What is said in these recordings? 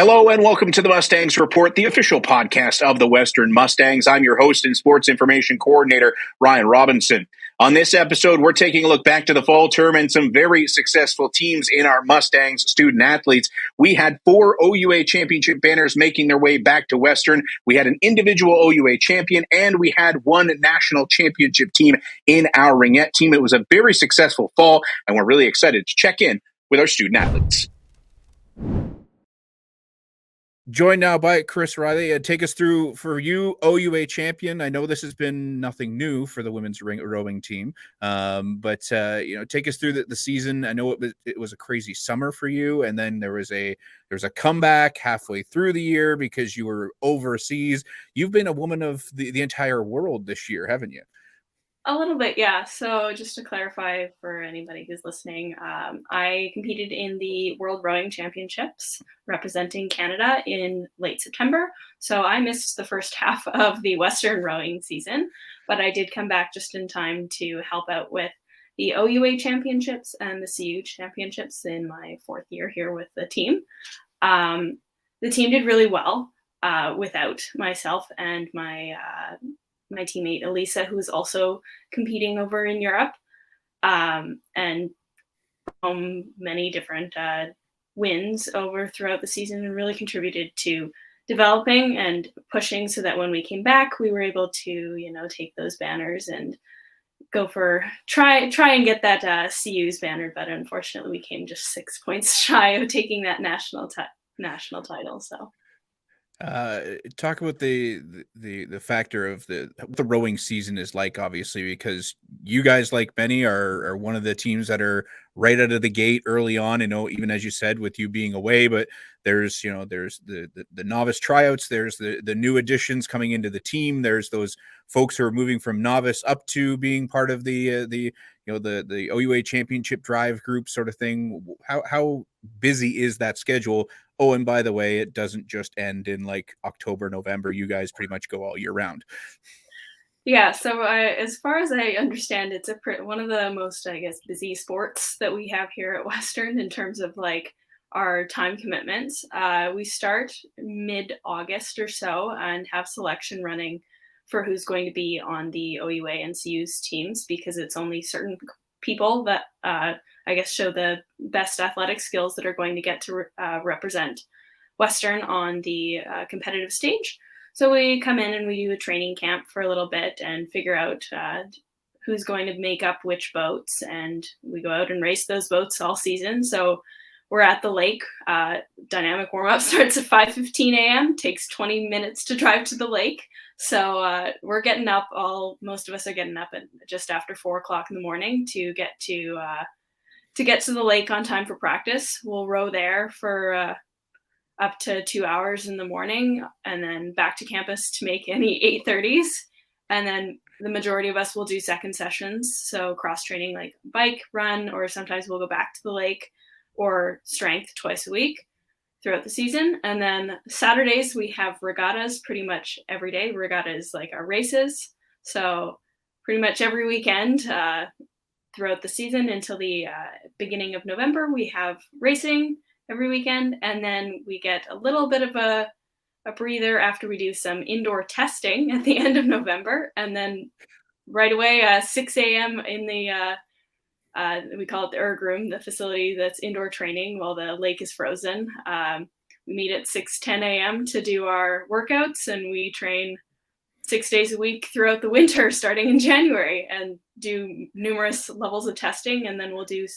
Hello and welcome to the Mustangs Report, the official podcast of the Western Mustangs. I'm your host and sports information coordinator, Ryan Robinson. On this episode, we're taking a look back to the fall term and some very successful teams in our Mustangs student athletes. We had 4 OUA Championship banners making their way back to Western. We had an individual OUA champion, and we had 1 national championship team in our Ringette team. It was a very successful fall, and we're really excited to check in with our student athletes. Joined now by Chris Rylie. Take us through, for you, OUA champion. I know this has been nothing new for the women's rowing team, but take us through the season. I know it was a crazy summer for you, and then there was a comeback halfway through the year because you were overseas. You've been a woman of the entire world this year, haven't you? A little bit, yeah. So just to clarify for anybody who's listening, I competed in the World Rowing Championships representing Canada in late September. So I missed the first half of the Western rowing season, but I did come back just in time to help out with the OUA Championships and the CU Championships in my 4th year here with the team. The team did really well without myself and my teammate Elisa, who is also competing over in Europe, and many different wins over throughout the season, and really contributed to developing and pushing so that when we came back, we were able to, take those banners and go for try and get that CU's banner. But unfortunately, we came just 6 points shy of taking that national title. So. Talk about the factor of what the rowing season is like, obviously, because you guys, like many, are one of the teams that are right out of the gate early on. I know, even as you said, with you being away, but there's the novice tryouts, there's the new additions coming into the team, there's those folks who are moving from novice up to being part of the OUA championship drive group sort of thing. How busy is that schedule? Oh, and by the way, it doesn't just end in like October, November. You guys pretty much go all year round. Yeah, so as far as I understand, it's one of the most, busy sports that we have here at Western in terms of like our time commitments. We start mid-August or so and have selection running for who's going to be on the OUA and CU's teams, because it's only certain people that show the best athletic skills that are going to get to represent Western on the competitive stage. So we come in and we do a training camp for a little bit and figure out who's going to make up which boats, and we go out and race those boats all season. So we're at the lake. Dynamic warm-up starts at 5:15 a.m., takes 20 minutes to drive to the lake. So we're getting up, most of us are getting up at just after 4 o'clock in the morning to get to the lake on time for practice. We'll row there for up to 2 hours in the morning, and then back to campus to make any 8:30s. And then the majority of us will do second sessions, so cross training like bike, run, or sometimes we'll go back to the lake, or strength twice a week throughout the season. And then Saturdays we have regattas pretty much every day. Regatta is like our races. So pretty much every weekend throughout the season until the beginning of November, we have racing every weekend. And then we get a little bit of a breather after we do some indoor testing at the end of November. And then right away, 6 a.m. in the we call it the erg room, the facility that's indoor training while the lake is frozen. We meet at 6:10 a.m. to do our workouts, and we train 6 days a week throughout the winter, starting in January, and do numerous levels of testing. And then we'll do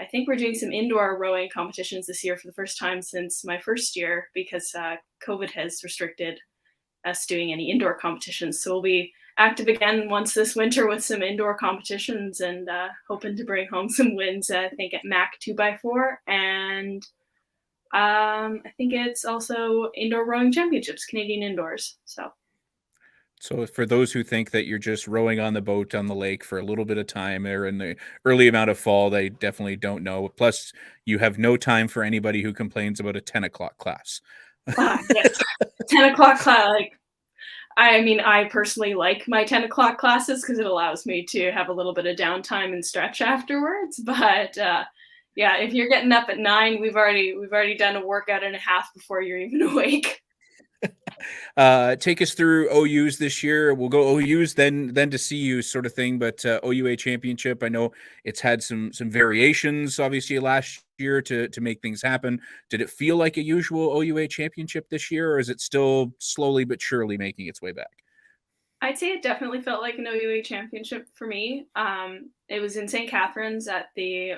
I think we're doing some indoor rowing competitions this year for the first time since my first year, because COVID has restricted us doing any indoor competitions. So we'll be active again once this winter with some indoor competitions, and hoping to bring home some wins, I think at MAC 2x4, and I think it's also indoor rowing championships, Canadian indoors. So for those who think that you're just rowing on the boat on the lake for a little bit of time or in the early amount of fall, they definitely don't know. Plus, you have no time for anybody who complains about a 10 o'clock class. Yes, 10 o'clock class. I personally like my 10 o'clock classes because it allows me to have a little bit of downtime and stretch afterwards. But Yeah, if you're getting up at 9, we've already done a workout and a half before you're even awake. Take us through OUs this year. We'll go OUs, then to CUs sort of thing. But OUA Championship, I know it's had some variations, obviously, last year to make things happen. Did it feel like a usual OUA Championship this year, or is it still slowly but surely making its way back? I'd say it definitely felt like an OUA championship for me. It was in St. Catharines at the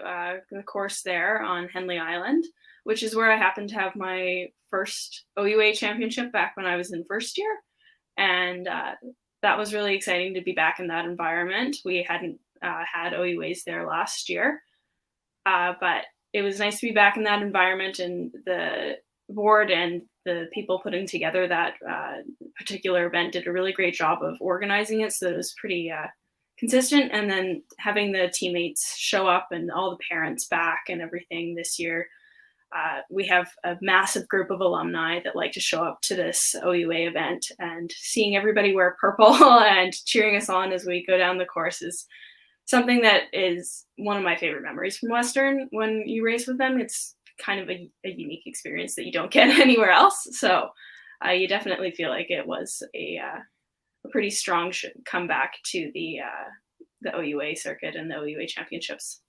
course there on Henley Island, which is where I happened to have my first OUA championship back when I was in first year. And that was really exciting to be back in that environment. We hadn't had OUAs there last year, but it was nice to be back in that environment, and the board and the people putting together that particular event did a really great job of organizing it, so that it was pretty consistent. And then having the teammates show up and all the parents back and everything this year, we have a massive group of alumni that like to show up to this OUA event, and seeing everybody wear purple and cheering us on as we go down the course is something that is one of my favorite memories from Western. When you race with them, it's kind of a unique experience that you don't get anywhere else. So you definitely feel like it was a pretty strong comeback to the OUA circuit and the OUA championships.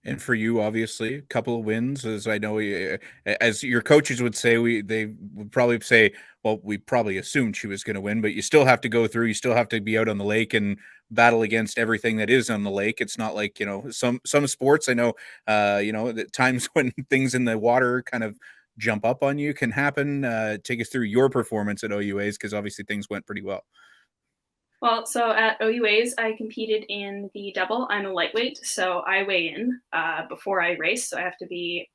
And for you, obviously, a couple of wins, as I know, as your coaches would say, they would probably say, well, we probably assumed she was going to win, but you still have to go through. You still have to be out on the lake and battle against everything that is on the lake. It's not like, some sports. I know, that times when things in the water kind of jump up on you can happen. Take us through your performance at OUAs, because obviously things went pretty well. Well, so at OUAs, I competed in the double. I'm a lightweight, so I weigh in before I race. So I have to be,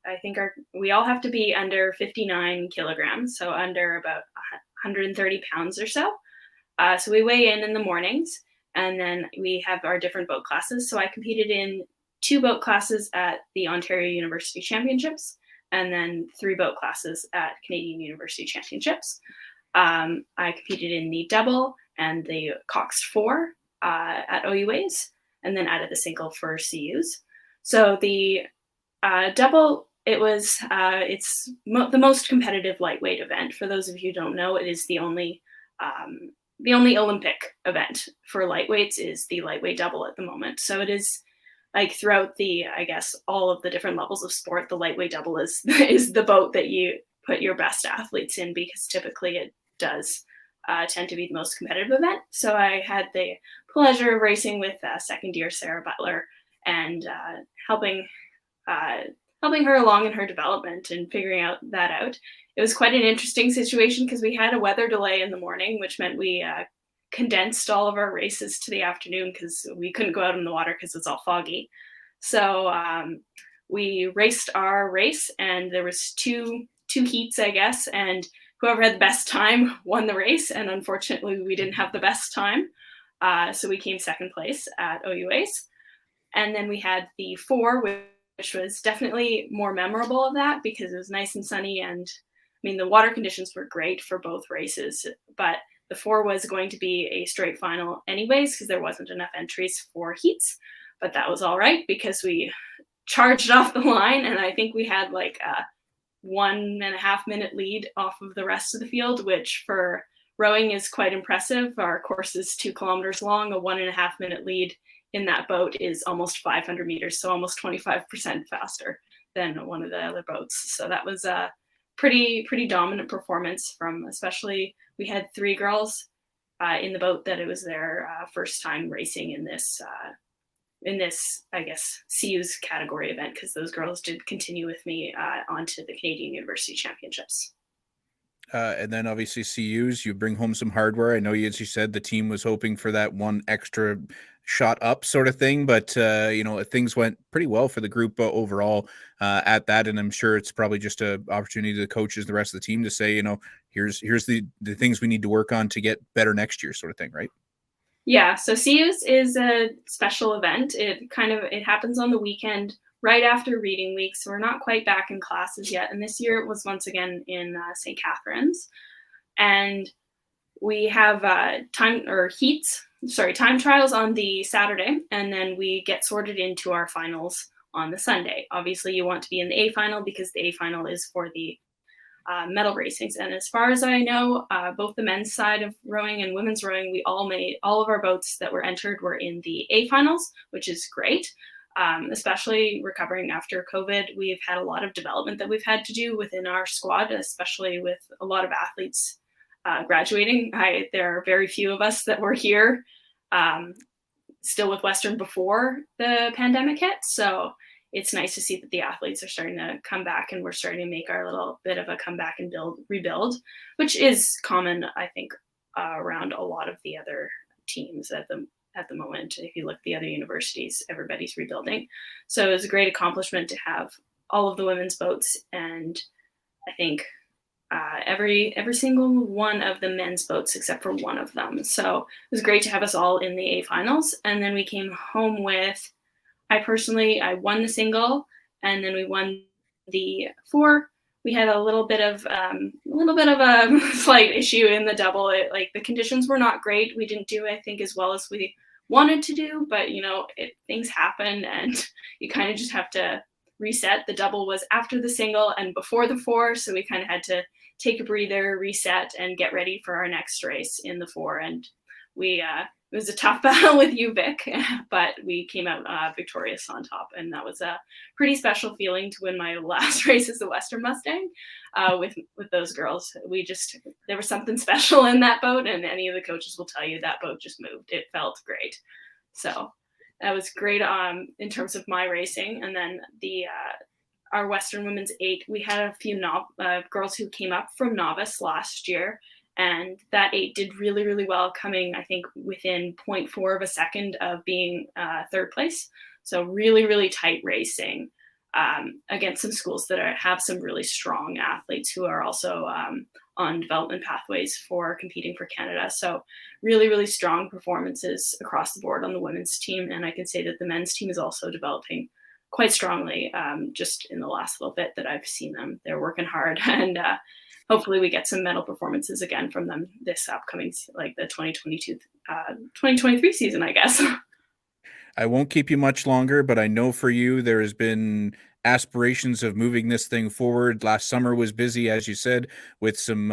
we all have to be under 59 kilograms, so under about 130 pounds or so. So we weigh in the mornings, and then we have our different boat classes. So I competed in 2 boat classes at the Ontario University Championships, and then 3 boat classes at Canadian University Championships. I competed in the double and the Cox 4 at OUAs, and then added the single for CUs. So the double, it's the most competitive lightweight event. For those of you who don't know, it is the only Olympic event for lightweights is the lightweight double at the moment. So it is like throughout all of the different levels of sport, the lightweight double is the boat that you put your best athletes in, because typically it does tend to be the most competitive event. So I had the pleasure of racing with second year Sarah Butler, and helping her along in her development and figuring that out. It was quite an interesting situation because we had a weather delay in the morning, which meant we condensed all of our races to the afternoon because we couldn't go out in the water because it's all foggy. So we raced our race, and there was two heats, I guess, and whoever had the best time won the race. And unfortunately, we didn't have the best time. So we came second place at OUAs. And then we had the 4, which was definitely more memorable of that because it was nice and sunny. And I mean, the water conditions were great for both races, but the 4 was going to be a straight final anyways, because there wasn't enough entries for heats. But that was all right because we charged off the line. And I think we had like a 1.5 minute lead off of the rest of the field, which for rowing is quite impressive. Our course is 2 kilometers long. A 1.5 minute lead in that boat is almost 500 meters, so almost 25% faster than one of the other boats. So that was a pretty dominant performance from, especially we had 3 girls in the boat that it was their first time racing in this, I guess, CU's category event, because those girls did continue with me onto the Canadian University Championships. And then obviously CUs, you bring home some hardware. I know, as you said, the team was hoping for that one extra shot up sort of thing, but things went pretty well for the group overall at that. And I'm sure it's probably just an opportunity to the coaches, the rest of the team, to say, here's the things we need to work on to get better next year, sort of thing, right? Yeah, so CU's is a special event. It happens on the weekend right after reading week, so we're not quite back in classes yet. And this year it was once again in St. Catharines. And we have time trials on the Saturday, and then we get sorted into our finals on the Sunday. Obviously, you want to be in the A final because the A final is for the medal racings. And as far as I know, both the men's side of rowing and women's rowing, we all made all of our boats that were entered were in the A finals, which is great. Especially recovering after COVID, we've had a lot of development that we've had to do within our squad, especially with a lot of athletes graduating. There are very few of us that were here still with Western before the pandemic hit. So it's nice to see that the athletes are starting to come back and we're starting to make our little bit of a comeback and rebuild, which is common, I think, around a lot of the other teams at the moment. If you look at the other universities, everybody's rebuilding. So it was a great accomplishment to have all of the women's boats, and I think every single one of the men's boats except for one of them. So it was great to have us all in the A finals. And then we came home with, I won the single, and then we won the 4. We had a little bit of a slight issue in the double. The conditions were not great. We didn't do, I think, as well as we wanted to do, but things happen and you kind of just have to reset. The double was after the single and before the 4, so we kind of had to take a breather, reset, and get ready for our next race in the 4. And it was a tough battle with UVic, but we came out victorious on top, and that was a pretty special feeling to win my last race as the Western Mustang with those girls. There was something special in that boat, and any of the coaches will tell you that boat just moved. It felt great. So that was great in terms of my racing. And then our Western Women's 8, we had a few girls who came up from novice last year, and that 8 did really, really well, coming, I think, within 0.4 of a second of being third place. So really, really tight racing against some schools that have some really strong athletes who are also on development pathways for competing for Canada. So really, really strong performances across the board on the women's team. And I can say that the men's team is also developing quite strongly just in the last little bit that I've seen them. They're working hard, and hopefully we get some medal performances again from them this upcoming, the 2023 season, I guess. I won't keep you much longer, but I know for you, there has been aspirations of moving this thing forward. Last summer was busy, as you said, with some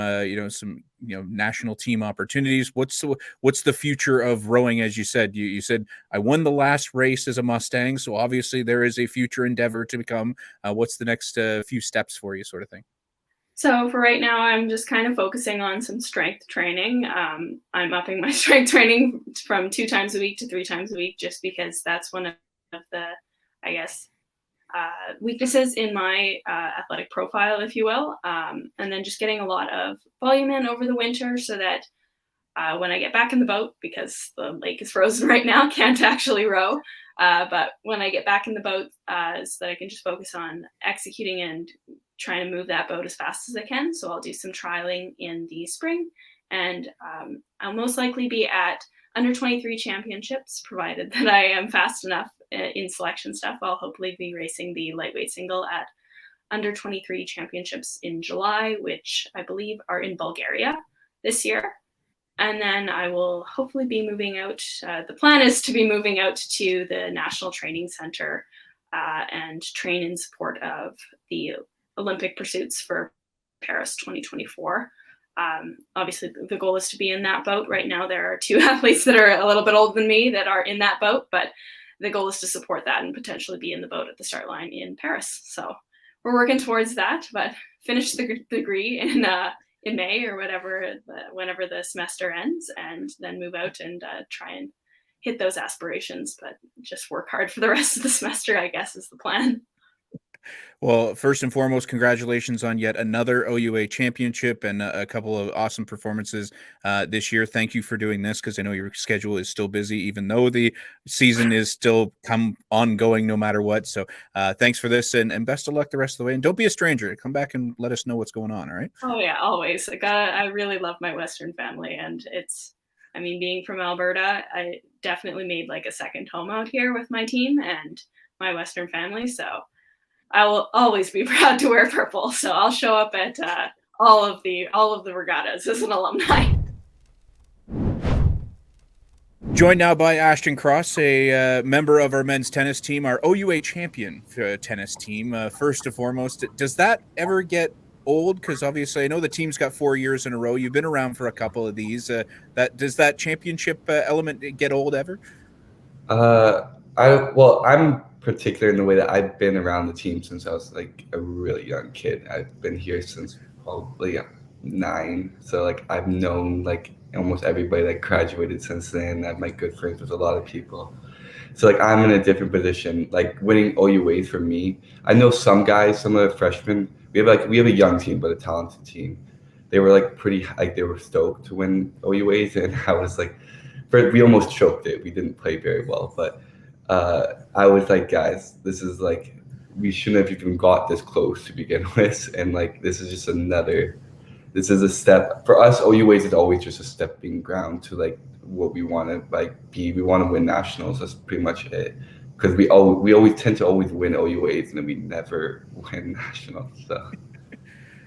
national team opportunities. What's the future of rowing? As you said, you said, I won the last race as a Mustang, so obviously there is a future endeavor to become. What's the next few steps for you, sort of thing? So for right now, I'm just kind of focusing on some strength training. I'm upping my strength training from 2 times a week to 3 times a week, just because that's one of the, I guess, weaknesses in my athletic profile, if you will. And then just getting a lot of volume in over the winter so that when I get back in the boat, because the lake is frozen right now, can't actually row. But when I get back in the boat, so that I can just focus on executing and trying to move that boat as fast as I can. So I'll do some trialing in the spring, and I'll most likely be at under 23 championships, provided that I am fast enough in selection stuff. I'll hopefully be racing the lightweight single at under 23 championships in July, which I believe are in Bulgaria this year. And then I will hopefully be moving out. The plan is to be moving out to the National Training Center and train in support of the Olympic pursuits for Paris 2024. Obviously, the goal is to be in that boat. Right now, there are 2 athletes that are a little bit older than me that are in that boat, but the goal is to support that and potentially be in the boat at the start line in Paris. So we're working towards that, but finish the degree in May or whenever the semester ends, and then move out and try and hit those aspirations, but just work hard for the rest of the semester, I guess, is the plan. Well, first and foremost, congratulations on yet another OUA championship and a couple of awesome performances this year. Thank you for doing this, because I know your schedule is still busy, even though the season is still ongoing no matter what. So thanks for this, and best of luck the rest of the way. And don't be a stranger. Come back and let us know what's going on, all right? Oh, yeah, always. I really love my Western family, and being from Alberta, I definitely made like a second home out here with my team and my Western family. So I will always be proud to wear purple. So I'll show up at all of the regattas as an alumni. Joined now by Ashton Cross, a member of our men's tennis team, our OUA champion tennis team. First and foremost, does that ever get old? Because obviously, I know the team's got 4 years in a row. You've been around for a couple of these. Does that championship element get old ever? I'm particular in the way that I've been around the team since I was like a really young kid. I've been here since probably 9, so like I've known like almost everybody that graduated since then. I have my good friends with a lot of people, so like I'm in a different position. Like winning OUAs for me, I know some guys, some of the freshmen. We have a young team, but a talented team. They were like they were stoked to win OUAs, and I was like, we almost choked it. We didn't play very well, but I was like, guys, this is like, we shouldn't have even got this close to begin with, and like this is just this is a step for us. OUAs is always just a stepping ground to like what we want to like be. We want to win nationals. That's pretty much it. Because we always tend to always win OUAs and then we never win nationals. So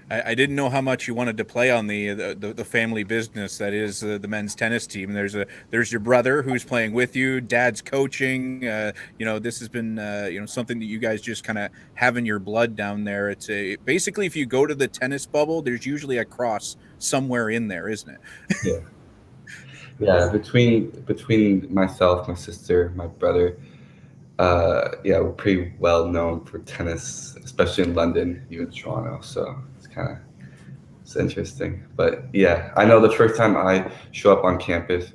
I didn't know how much you wanted to play on the family business that is the men's tennis team. There's your brother who's playing with you. Dad's coaching. This has been something that you guys just kind of have in your blood down there. It's basically if you go to the tennis bubble, there's usually a cross somewhere in there, isn't it? Yeah. Between myself, my sister, my brother, we're pretty well known for tennis, especially in London, even Toronto. So it's interesting. But yeah, I know the first time I show up on campus,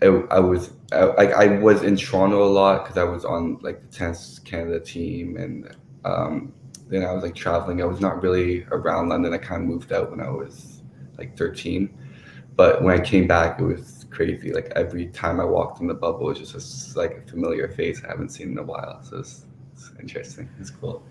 I was in Toronto a lot because I was on like the Tennis Canada team, and then I was like traveling. I was not really around London. I kind of moved out when I was like 13. But when I came back, it was crazy. Like every time I walked in the bubble, it was just like a familiar face I haven't seen in a while. So it's interesting. It's cool.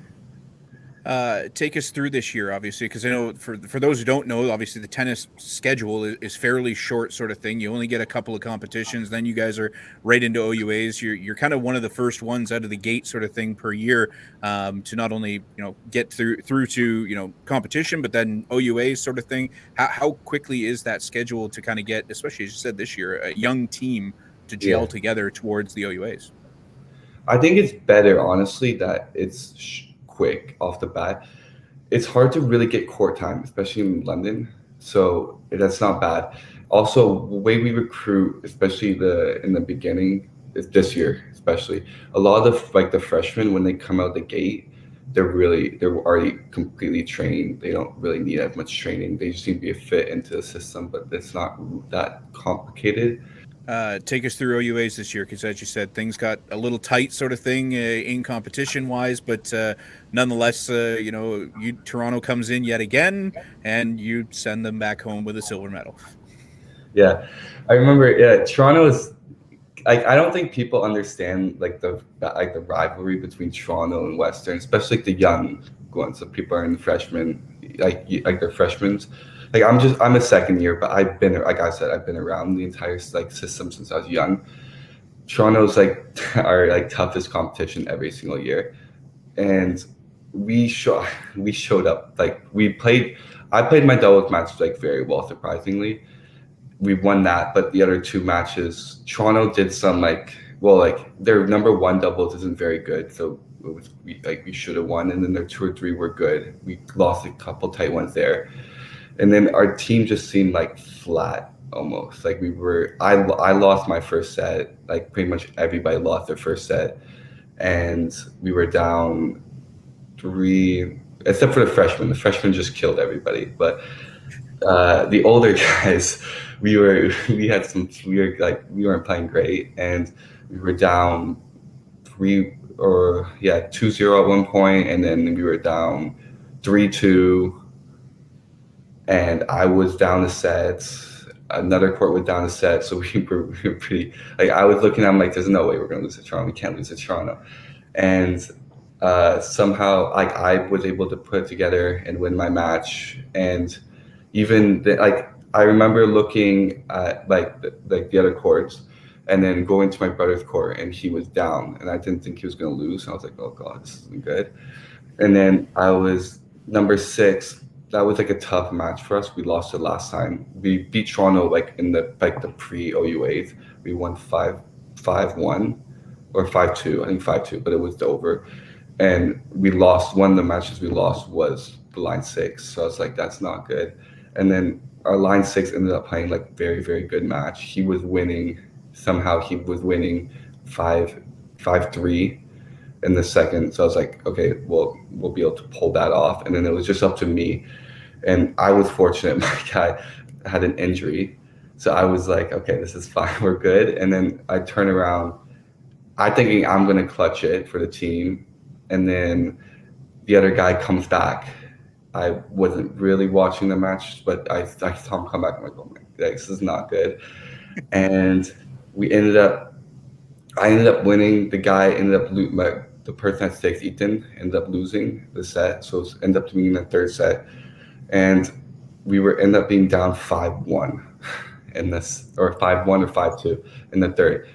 Take us through this year, obviously, because I know for those who don't know, obviously the tennis schedule is fairly short, sort of thing. You only get a couple of competitions, then you guys are right into OUAs. You're kind of one of the first ones out of the gate, sort of thing, per year to not only get through to competition, but then OUAs, sort of thing. How quickly is that schedule to kind of get, especially as you said this year, a young team to gel together towards the OUAs? I think it's better, honestly, that it's quick off the bat. It's hard to really get court time, especially in London. So that's not bad. Also, the way we recruit, especially in the beginning, this year especially, a lot of the freshmen when they come out the gate, they're already completely trained. They don't really need as much training. They just need to be a fit into the system, but it's not that complicated. Take us through OUAs this year, because as you said, things got a little tight, sort of thing, in competition wise, but nonetheless, Toronto comes in yet again, and you send them back home with a silver medal. Yeah, I remember. Yeah, Toronto is. I don't think people understand the rivalry between Toronto and Western, especially the young ones. So people are in freshmen, they're freshmen. I'm a second year, but I've been around the entire system since I was young. Toronto's our toughest competition every single year, and we showed up. I played my doubles match very well, surprisingly. We won that, but the other 2 matches, Toronto did some their number 1 doubles isn't very good, so we should have won, and then their 2 or 3 were good. We lost a couple tight ones there. And then our team just seemed flat almost. I lost my first set. Pretty much everybody lost their first set. And we were down 3, except for the freshmen. The freshmen just killed everybody. But the older guys, we weren't playing great. And we were down 2-0 at one point. And then we were down 3-2. And I was down the sets. Another court was down the set, so we were pretty. I was looking, I'm there's no way we're gonna lose to Toronto. We can't lose to Toronto. And somehow, I was able to put it together and win my match. And even I remember looking at the other courts, and then going to my brother's court, and he was down, and I didn't think he was gonna lose. And I was like, oh god, this isn't good. And then I was number 6. That was a tough match for us. We lost it last time. We beat Toronto in the pre OUAs, We won 5-1 or 5-2. I think 5-2, but it was over. And we lost. One of the matches we lost was the line 6. So I was like, that's not good. And then our line 6 ended up playing like very, very good match. He was winning. Somehow he was winning 5-3 in the second. So I was like, okay, well, we'll be able to pull that off. And then it was just up to me. And I was fortunate. My guy had an injury. So I was like, okay, this is fine. We're good. And then I turn around. I'm thinking I'm going to clutch it for the team. And then the other guy comes back. I wasn't really watching the match, but I saw him come back. I'm like, oh my, this is not good. And I ended up winning. The guy ended up the person at stakes, Ethan, ended up losing the set. So it ended up being the third set. And we ended up being down 5-1 in this, or 5-1 or 5-2 in the third.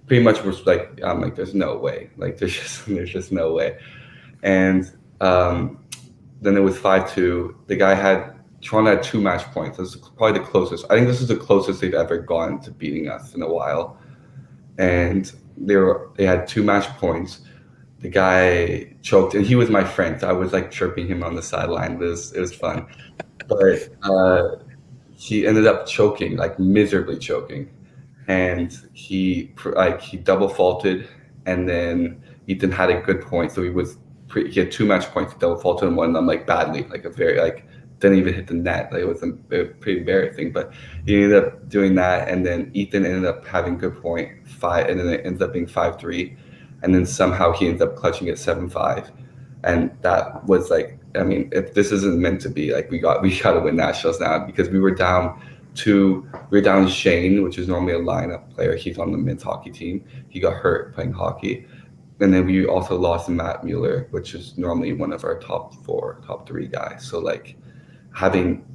Pretty much was like, I'm like, there's no way. Like there's just no way. And then it was 5-2. The guy Toronto had 2 match points. This is probably the closest. I think this is the closest they've ever gone to beating us in a while. And they had 2 match points. The guy choked, and he was my friend. So I was like chirping him on the sideline. It was fun. But he ended up choking, like miserably choking. And he double faulted, and then Ethan had a good point. So he had 2 match points. He double faulted, and one of them like badly, like a very didn't even hit the net. Like it was pretty embarrassing. But he ended up doing that, and then Ethan ended up having good point 5, and then it ends up being 5-3, and then somehow he ends up clutching it 7-5, and that was like, I mean, if this isn't meant to be, like we got to win nationals now, because we were down Shane, which is normally a lineup player. He's on the men's hockey team. He got hurt playing hockey. And then we also lost Matt Mueller, which is normally one of our top 3 guys. So like having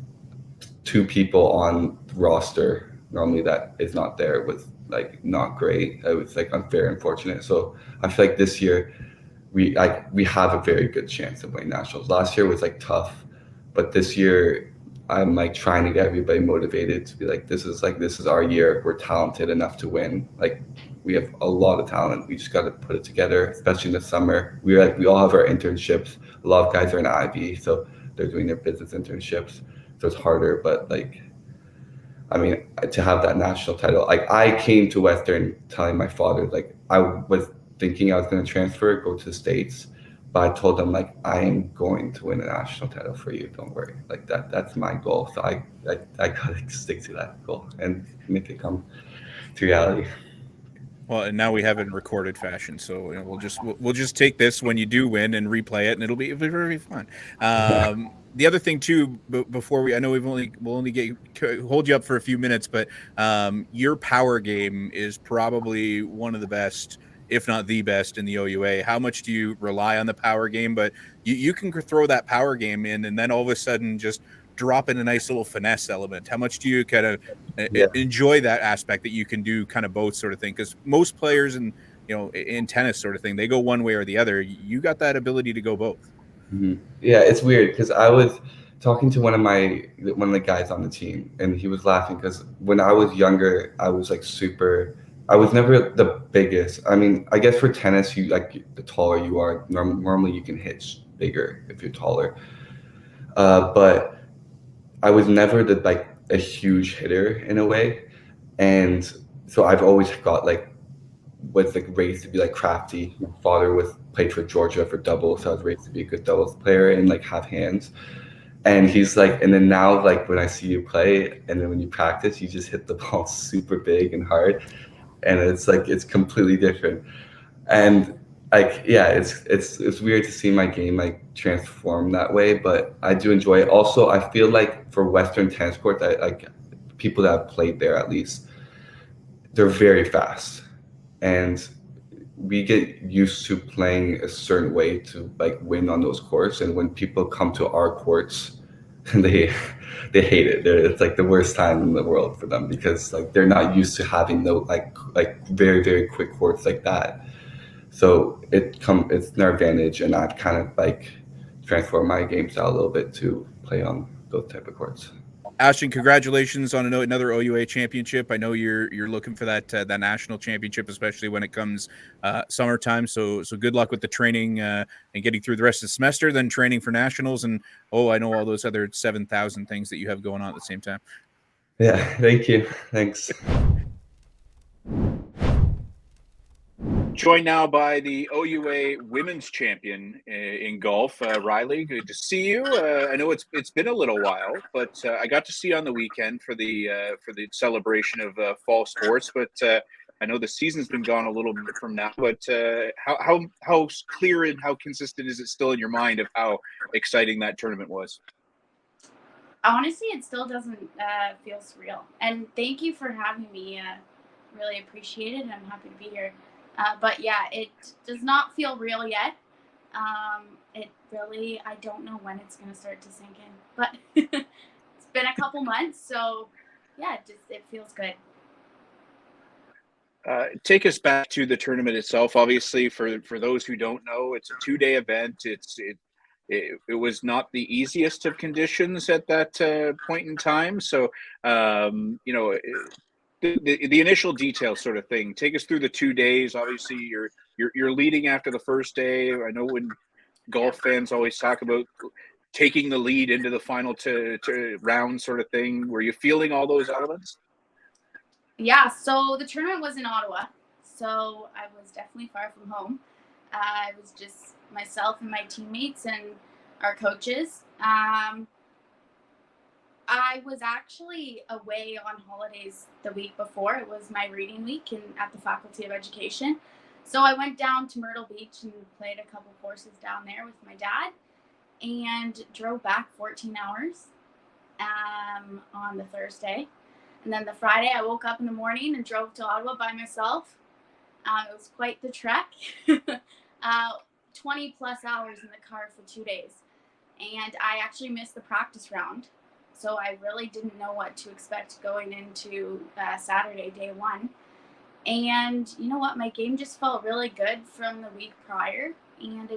2 people on the roster normally that is not there was like not great. It was like unfair, unfortunate. So I feel like this year we have a very good chance of winning nationals. Last year was like tough, but this year I'm like trying to get everybody motivated to be like, this is our year. We're talented enough to win. Like we have a lot of talent. We just got to put it together, especially in the summer. We all have our internships. A lot of guys are in IB, so they're doing their business internships. So it's harder, but like, I mean, to have that national title, like I came to Western telling my father, like I was thinking I was going to transfer, go to the States. But I told them, like, I am going to win a national title for you. Don't worry. Like that's my goal. So I gotta stick to that goal and make it come to reality. Well, and now we have it in recorded fashion, so we'll just take this when you do win and replay it, and it'll be very fun. The other thing too, before I know we'll only hold you up for a few minutes, but your power game is probably one of the best, if not the best, in the OUA. How much do you rely on the power game? But you can throw that power game in, and then all of a sudden just drop in a nice little finesse element. How much do you kind of enjoy that aspect that you can do kind of both sort of thing? Because most players in tennis sort of thing, they go one way or the other. You got that ability to go both. Mm-hmm. Yeah, it's weird because I was talking to one of the guys on the team, and he was laughing because when I was younger, I was like I was never the biggest. I mean, I guess for tennis, you like the taller you are, normally you can hit bigger if you're taller. But I was never a huge hitter in a way, and so I've always got was raised to be crafty. My father played for Georgia for doubles, so I was raised to be a good doubles player and have hands. And he's and then now when I see you play, and then when you practice, you just hit the ball super big and hard, and it's completely different. And it's weird to see my game transform that way, but I do enjoy it. Also, I feel for Western tennis courts, people that have played there, at least, they're very fast, and we get used to playing a certain way to win on those courts. And when people come to our courts, they hate it. It's the worst time in the world for them because they're not used to having no very, very quick courts like that. So it's an advantage, and I've kind of transformed my game style a little bit to play on those type of courts. Ashton, congratulations on another OUA championship. I know you're looking for that national championship, especially when it comes summertime. So good luck with the training and getting through the rest of the semester, then training for nationals, and I know all those other 7,000 things that you have going on at the same time. Yeah, thank you. Thanks. Joined now by the OUA women's champion in golf, Rylie. Good to see you. I know it's been a little while, but I got to see you on the weekend for the celebration of fall sports. But I know the season's been gone a little bit from now. But how clear and how consistent is it still in your mind of how exciting that tournament was? Honestly, it still doesn't feel surreal. And thank you for having me. Really appreciate it. I'm happy to be here. But yeah, it does not feel real yet. It really, I don't know when it's going to start to sink in, but it's been a couple months. So yeah, it feels good. Take us back to the tournament itself. Obviously, for those who don't know, it's a 2-day event. It was not the easiest of conditions at that point in time. So, the initial details sort of thing. Take us through the 2 days. Obviously, you're leading after the first day. I know when golf fans always talk about taking the lead into the final to round sort of thing. Were you feeling all those elements? Yeah. So the tournament was in Ottawa. So I was definitely far from home. It was just myself and my teammates and our coaches. I was actually away on holidays the week before. It was my reading week at the Faculty of Education. So I went down to Myrtle Beach and played a couple courses down there with my dad and drove back 14 hours on the Thursday. And then the Friday, I woke up in the morning and drove to Ottawa by myself. It was quite the trek. 20 plus hours in the car for 2 days. And I actually missed the practice round. So I really didn't know what to expect going into Saturday, day one. And you know what? My game just felt really good from the week prior. And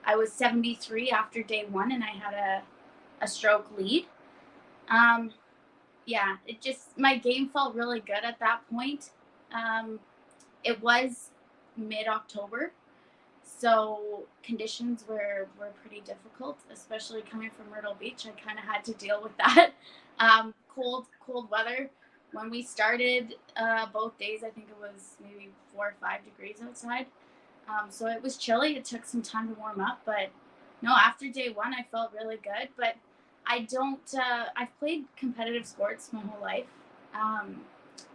I was 73 after day one, and I had a stroke lead. My game felt really good at that point. It was mid-October. So conditions were pretty difficult, especially coming from Myrtle Beach. I kind of had to deal with that. Cold weather. When we started both days, I think it was maybe 4 or 5 degrees outside. So it was chilly. It took some time to warm up. But no, after day one, I felt really good. But I've played competitive sports my whole life.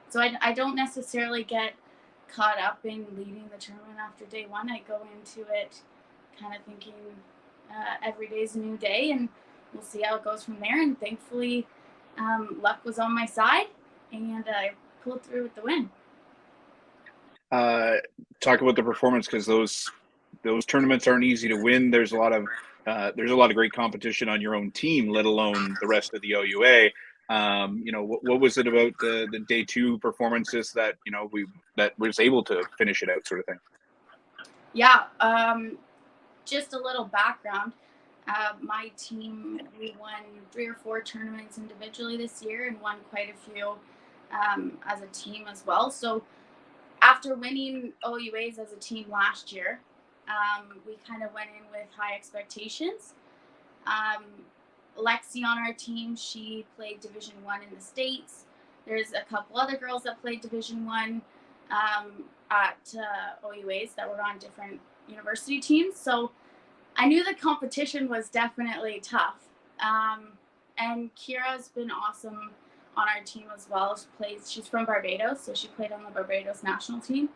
So I don't necessarily get caught up in leading the tournament after day one. I go into it kind of thinking every day is a new day, and we'll see how it goes from there. And thankfully, luck was on my side, and I pulled through with the win. Talk about the performance, because those tournaments aren't easy to win. There's a lot of great competition on your own team, let alone the rest of the OUA. What was it about the day two performances that was able to finish it out, sort of thing? Yeah, just a little background. My team, we won 3 or 4 tournaments individually this year and won quite a few as a team as well. So after winning OUAs as a team last year, we kind of went in with high expectations. Lexi on our team, she played Division I in the States. There's a couple other girls that played Division I at OUAs that were on different university teams. So I knew the competition was definitely tough. And Kira's been awesome on our team as well. She's from Barbados, so she played on the Barbados national team.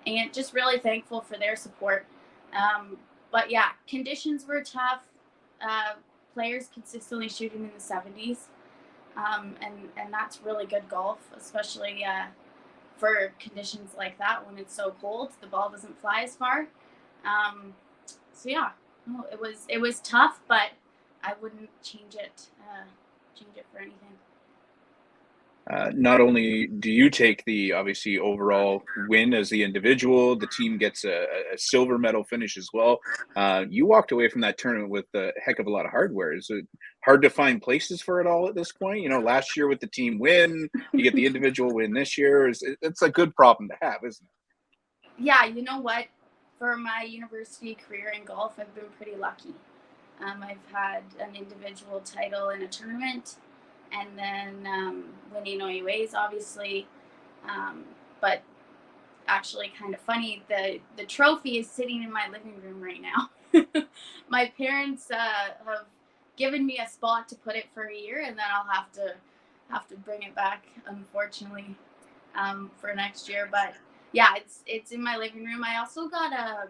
And just really thankful for their support. But yeah, conditions were tough. Players consistently shooting in the 70s. And that's really good golf, especially for conditions like that when it's so cold. The ball doesn't fly as far. So yeah, no, it was tough, but I wouldn't change it for anything. Not only do you take the obviously overall win as the individual, the team gets a silver medal finish as well. You walked away from that tournament with a heck of a lot of hardware. Is it hard to find places for it all at this point? You know, last year with the team win, you get the individual win this year. It's a good problem to have, isn't it? Yeah, you know what? For my university career in golf, I've been pretty lucky. I've had an individual title in a tournament, and then winning OUAs, obviously. But actually, kind of funny, the trophy is sitting in my living room right now. My parents have given me a spot to put it for a year, and then I'll have to bring it back, unfortunately, for next year. But yeah, it's in my living room. I also got a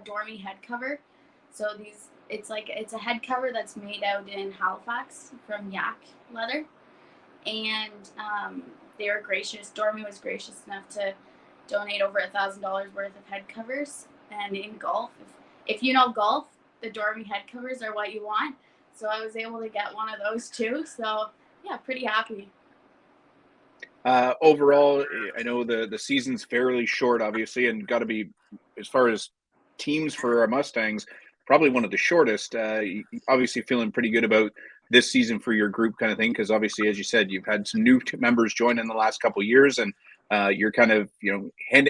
dormy head cover. So it's a head cover that's made out in Halifax from yak leather, and they were gracious. Dormy was gracious enough to donate over $1,000 worth of head covers. And in golf, if you know golf, the Dormy head covers are what you want. So I was able to get one of those too. So yeah, pretty happy. Overall, I know the season's fairly short, obviously, and got to be, as far as teams for our Mustangs, probably one of the shortest. Obviously, feeling pretty good about this season for your group, kind of thing, because obviously, as you said, you've had some new members join in the last couple of years, and you're kind of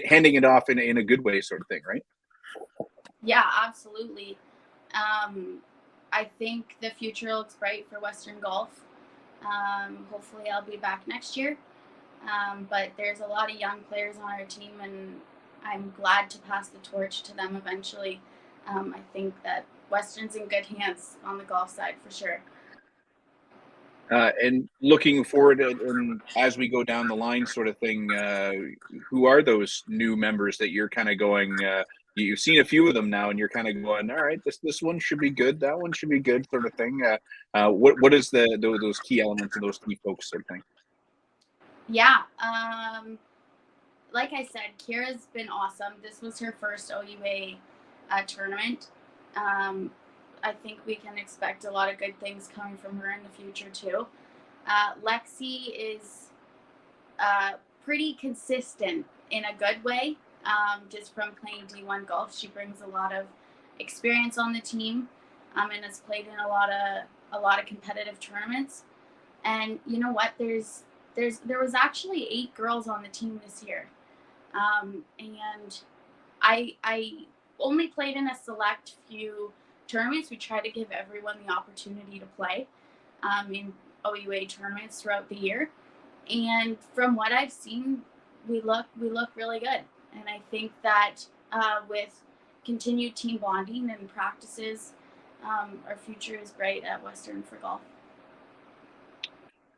handing it off in a good way, sort of thing, right? Yeah, absolutely. I think the future looks bright for Western golf. Hopefully, I'll be back next year. But there's a lot of young players on our team, and I'm glad to pass the torch to them eventually. I think that Western's in good hands on the golf side for sure. And looking forward, and as we go down the line, sort of thing, who are those new members that you're kind of going? You've seen a few of them now, and you're kind of going, all right, this one should be good, that one should be good, sort of thing. What is those key elements and those key folks, sort of thing? Yeah. Like I said, Kira's been awesome. This was her first OUA tournament. I think we can expect a lot of good things coming from her in the future too. Lexi is pretty consistent in a good way. Just from playing D1 golf, she brings a lot of experience on the team, and has played in a lot of competitive tournaments. And you know what? There was actually 8 girls on the team this year, and I only played in a select few tournaments. We try to give everyone the opportunity to play in OUA tournaments throughout the year, and from what I've seen, we look really good. And I think that with continued team bonding and practices, our future is bright at Western for golf.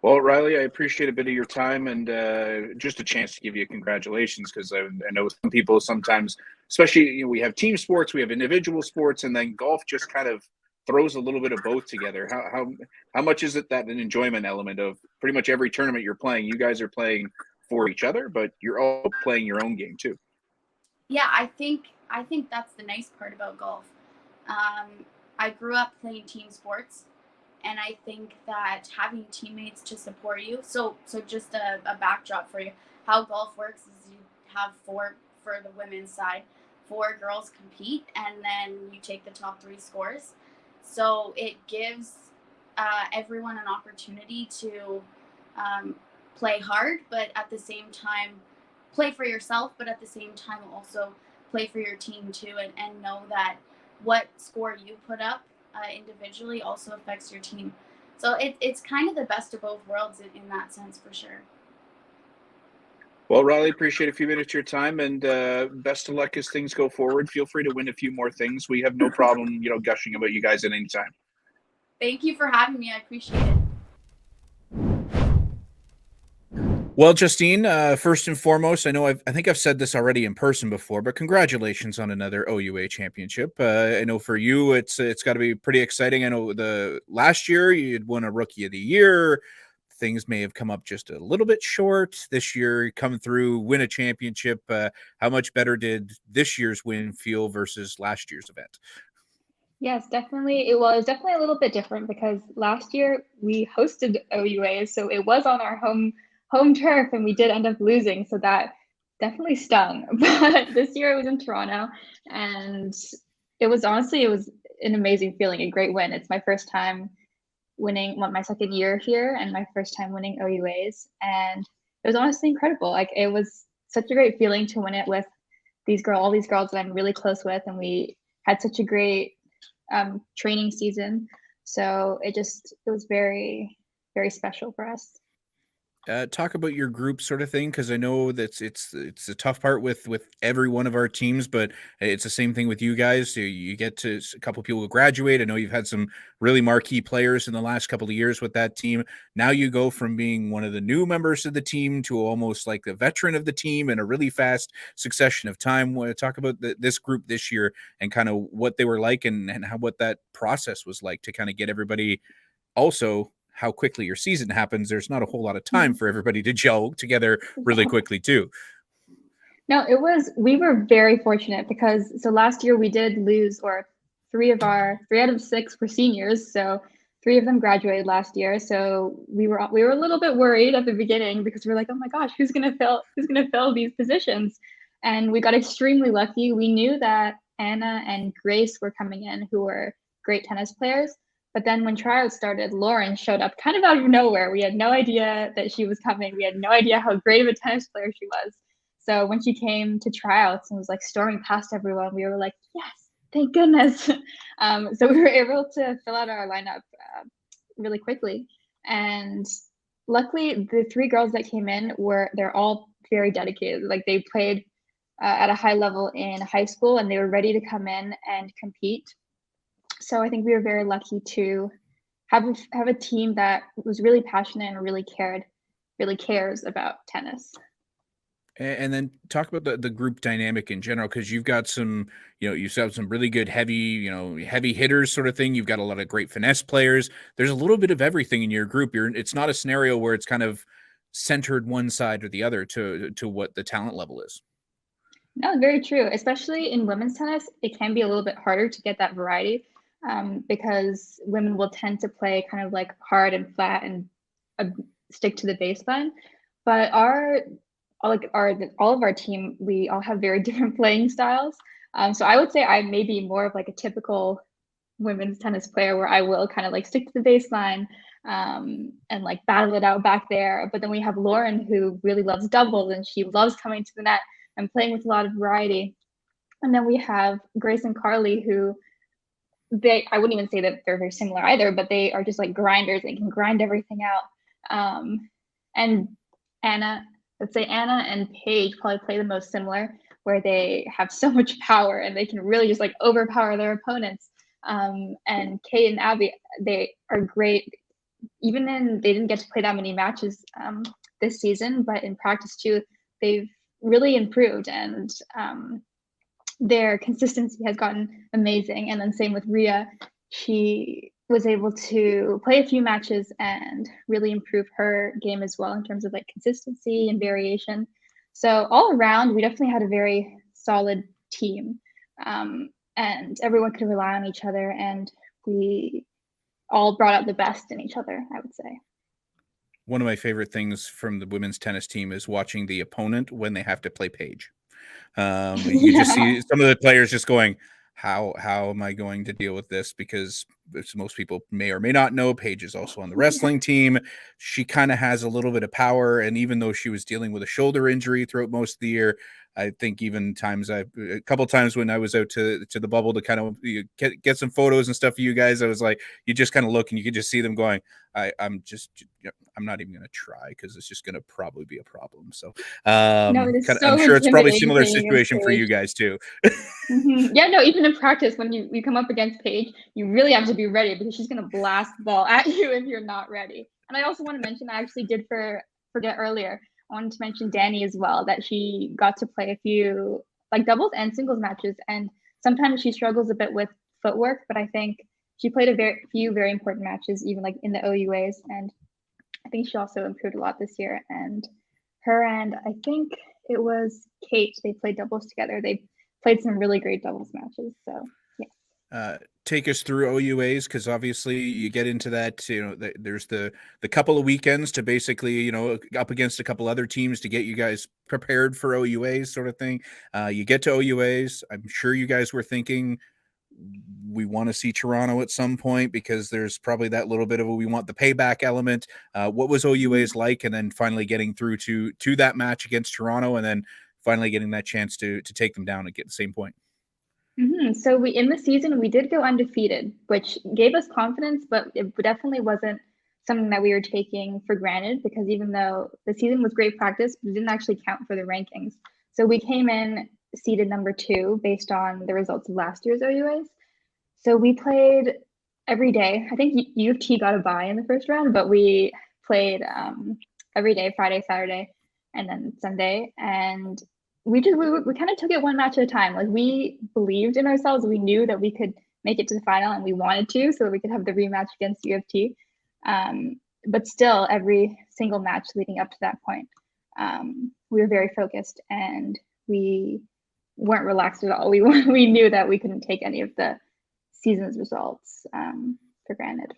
Well, Rylie, I appreciate a bit of your time and just a chance to give you congratulations, because I know some people sometimes, especially we have team sports, we have individual sports, and then golf just kind of throws a little bit of both together. How much is it that an enjoyment element of pretty much every tournament you're playing, you guys are playing for each other, but you're all playing your own game too? Yeah, I think that's the nice part about golf. I grew up playing team sports. And I think that having teammates to support you, so just a backdrop for you, how golf works is you have 4 for the women's side, 4 girls compete, and then you take the top 3 scores. So it gives everyone an opportunity to play hard, but at the same time, play for yourself, but at the same time also play for your team too, and know that what score you put up individually also affects your team. So it's kind of the best of both worlds in that sense, for sure. Well, Rylie, appreciate a few minutes of your time, and best of luck as things go forward. Feel free to win a few more things. We have no problem, gushing about you guys at any time. Thank you for having me. I appreciate it. Well, Justine, first and foremost, I think I've said this already in person before, but congratulations on another OUA championship. I know for you, it's got to be pretty exciting. I know the last year you'd won a Rookie of the Year. Things may have come up just a little bit short. This year, come through, win a championship. How much better did this year's win feel versus last year's event? Yes, definitely. It was definitely a little bit different because last year we hosted OUA, so it was on our home home turf, and we did end up losing, so that definitely stung. But this year it was in Toronto, and it was an amazing feeling, a great win. It's my first time winning, my second year here, and my first time winning OUAs, and it was honestly incredible. Like, it was such a great feeling to win it with all these girls that I'm really close with, and we had such a great training season. So it was very, very special for us. Talk about your group sort of thing, because I know that it's a tough part with every one of our teams, but it's the same thing with you guys. You get to a couple of people who graduate. I know you've had some really marquee players in the last couple of years with that team. Now you go from being one of the new members of the team to almost like the veteran of the team in a really fast succession of time. Want to talk about this group this year and kind of what they were like and what that process was like to kind of get everybody. Also, how quickly your season happens, there's not a whole lot of time for everybody to gel together really quickly too. No, we were very fortunate because last year we did lose, or three out of 6 were seniors. So 3 of them graduated last year. So we were a little bit worried at the beginning because we were like, oh my gosh, who's going to fill these positions? And we got extremely lucky. We knew that Anna and Grace were coming in, who were great tennis players. But then when tryouts started, Lauren showed up kind of out of nowhere. We had no idea that she was coming. We had no idea how great of a tennis player she was. So when she came to tryouts and was like storming past everyone, we were like, yes, thank goodness. So we were able to fill out our lineup really quickly. And luckily, the 3 girls that came in they're all very dedicated. Like, they played at a high level in high school, and they were ready to come in and compete. So I think we were very lucky to have a team that was really passionate and really cares about tennis. And then talk about the group dynamic in general, because you've got some, you've got some really good heavy hitters sort of thing. You've got a lot of great finesse players. There's a little bit of everything in your group. It's not a scenario where it's kind of centered one side or the other to what the talent level is. No, very true. Especially in women's tennis, it can be a little bit harder to get that variety. Because women will tend to play kind of like hard and flat and stick to the baseline. But all of our team, we all have very different playing styles. So I would say I may be more of like a typical women's tennis player, where I will kind of like stick to the baseline and like battle it out back there. But then we have Lauren, who really loves doubles, and she loves coming to the net and playing with a lot of variety. And then we have Grace and Carly, who I wouldn't even say that they're very similar either, but they are just like grinders. They can grind everything out. And Anna and Paige probably play the most similar, where they have so much power and they can really just like overpower their opponents. And Kate and Abby, they are great. They didn't get to play that many matches this season, but in practice too, they've really improved, and their consistency has gotten amazing. And then same with Ria. She was able to play a few matches and really improve her game as well in terms of like consistency and variation. So all around, we definitely had a very solid team, and everyone could rely on each other, and we all brought out the best in each other, I would say. One of my favorite things from the women's tennis team is watching the opponent when they have to play Paige. You just see some of the players just going, how am I going to deal with this? Because most people may or may not know, Paige is also on the wrestling team. She kind of has a little bit of power. And even though she was dealing with a shoulder injury throughout most of the year, I think even a couple times when I was out to the bubble to kind of get some photos and stuff for you guys, I was like, you just kind of look and you could just see them going, I'm not even going to try, because it's just going to probably be a problem. So, I'm sure it's probably a similar situation for you guys too. Mm-hmm. Yeah, no, even in practice, when you come up against Paige, you really have to be ready, because she's going to blast the ball at you if you're not ready. And I also want to mention, I actually did forget earlier, I wanted to mention Danny as well, that she got to play a few like doubles and singles matches. And sometimes she struggles a bit with footwork, but I think she played a few very important matches, even like in the OUAs. And I think she also improved a lot this year. And her and I think it was Kate, they played doubles together. They played some really great doubles matches. So, yeah. Take us through OUAs, because obviously you get into that, there's the couple of weekends to basically, up against a couple other teams to get you guys prepared for OUAs sort of thing. You get to OUAs. I'm sure you guys were thinking we want to see Toronto at some point, because there's probably that little bit of we want the payback element. What was OUAs like? And then finally getting through to that match against Toronto, and then finally getting that chance to take them down and get the same point. So in the season, we did go undefeated, which gave us confidence, but it definitely wasn't something that we were taking for granted, because even though the season was great practice, it didn't actually count for the rankings. So we came in seeded number 2 based on the results of last year's OUAs. So we played every day. I think U of T got a bye in the first round, but we played every day, Friday, Saturday, and then Sunday. And we kind of took it one match at a time. Like, we believed in ourselves. We knew that we could make it to the final, and we wanted to, so that we could have the rematch against U of T. But still, every single match leading up to that point, we were very focused, and we weren't relaxed at all. We knew that we couldn't take any of the season's results for granted.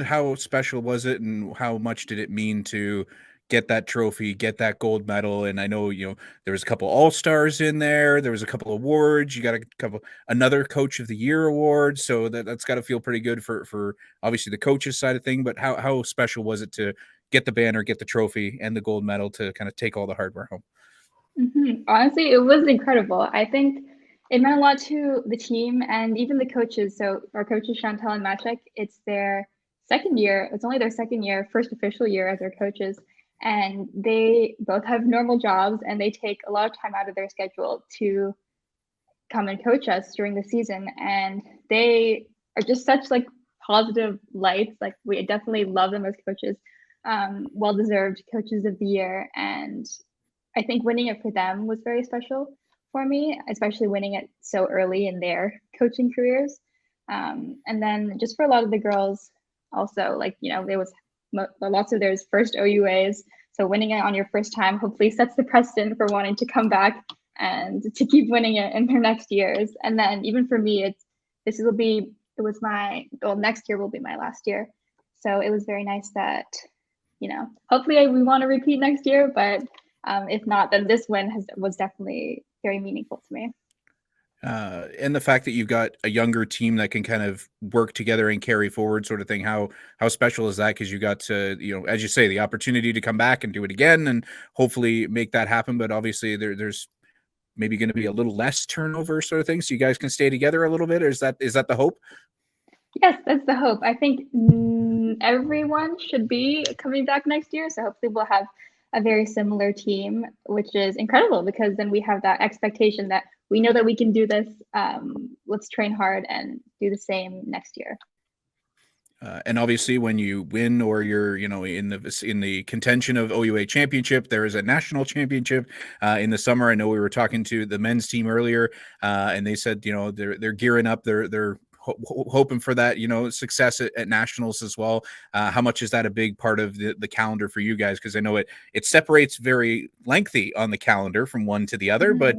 How special was it, and how much did it mean to get that trophy, get that gold medal? And I know, there was a couple all-stars in there. There was a couple awards. You got another Coach of the Year award. So that's got to feel pretty good for obviously the coaches side of thing. But how special was it to get the banner, get the trophy and the gold medal, to kind of take all the hardware home? Honestly, it was incredible. I think it meant a lot to the team and even the coaches. So our coaches, Chantal and Maciek, it's their second year. It's only their second year, first official year as our coaches. And they both have normal jobs, and they take a lot of time out of their schedule to come and coach us during the season. And they are just such positive lights. We definitely love them as coaches. Well-deserved coaches of the year. And I think winning it for them was very special for me, especially winning it so early in their coaching careers. And then just for a lot of the girls also, there was lots of theirs first OUAs. So winning it on your first time hopefully sets the precedent for wanting to come back and to keep winning it in their next years. And then even for me, next year will be my last year. So it was very nice that, hopefully we want to repeat next year, but if not, then this win was definitely very meaningful to me. And the fact that you've got a younger team that can kind of work together and carry forward sort of thing, how special is that? Because you got to, as you say, the opportunity to come back and do it again and hopefully make that happen. But obviously there's maybe going to be a little less turnover sort of thing, so you guys can stay together a little bit. Or is that the hope? Yes, that's the hope. I think everyone should be coming back next year. So hopefully we'll have a very similar team, which is incredible, because then we have that expectation that we know that we can do this. Let's train hard and do the same next year. And obviously, when you win, or you're, in the contention of OUA Championship, there is a national championship in the summer. I know we were talking to the men's team earlier, and they said, they're gearing up. They're hoping for that, success at nationals as well. How much is that a big part of the calendar for you guys? Because I know it separates very lengthy on the calendar from one to the other, but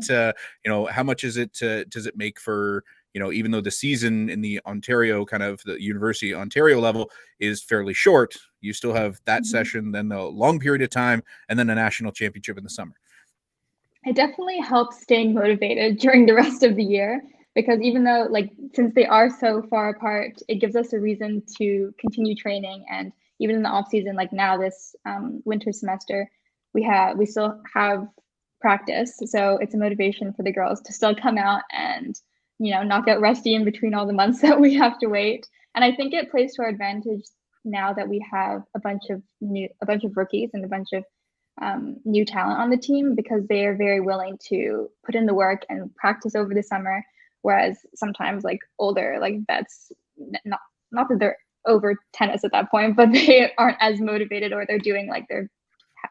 how much is it does it make for, even though the season in the Ontario, kind of the University Ontario level, is fairly short, you still have that session, then the long period of time, and then a national championship in the summer. It definitely helps staying motivated during the rest of the year, because even though since they are so far apart, it gives us a reason to continue training. And even in the off season, now this winter semester, we still have practice. So it's a motivation for the girls to still come out and, not get rusty in between all the months that we have to wait. And I think it plays to our advantage now that we have a bunch of rookies and a bunch of new talent on the team, because they are very willing to put in the work and practice over the summer. Whereas sometimes older vets, not that they're over tennis at that point, but they aren't as motivated, or they're doing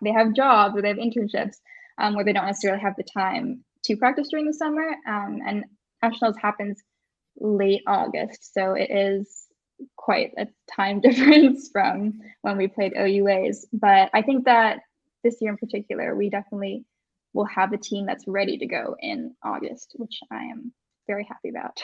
they have jobs or they have internships where they don't necessarily have the time to practice during the summer. And nationals happens late August, so it is quite a time difference from when we played OUAs. But I think that this year in particular, we definitely will have a team that's ready to go in August, which I am very happy about.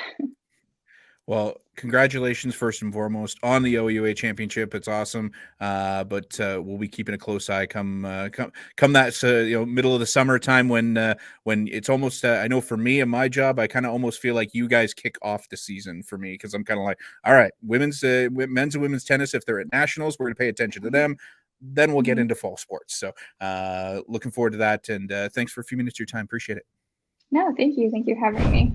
Well, congratulations first and foremost on the OUA championship. It's awesome. But we'll be keeping a close eye come that middle of the summertime when it's almost I know for me and my job, I kind of almost feel like you guys kick off the season for me, because I'm kind of like, all right, men's and women's tennis, if they're at nationals, we're going to pay attention to them. Then we'll get into fall sports. So looking forward to that. And thanks for a few minutes of your time. Appreciate it. No, thank you. Thank you for having me.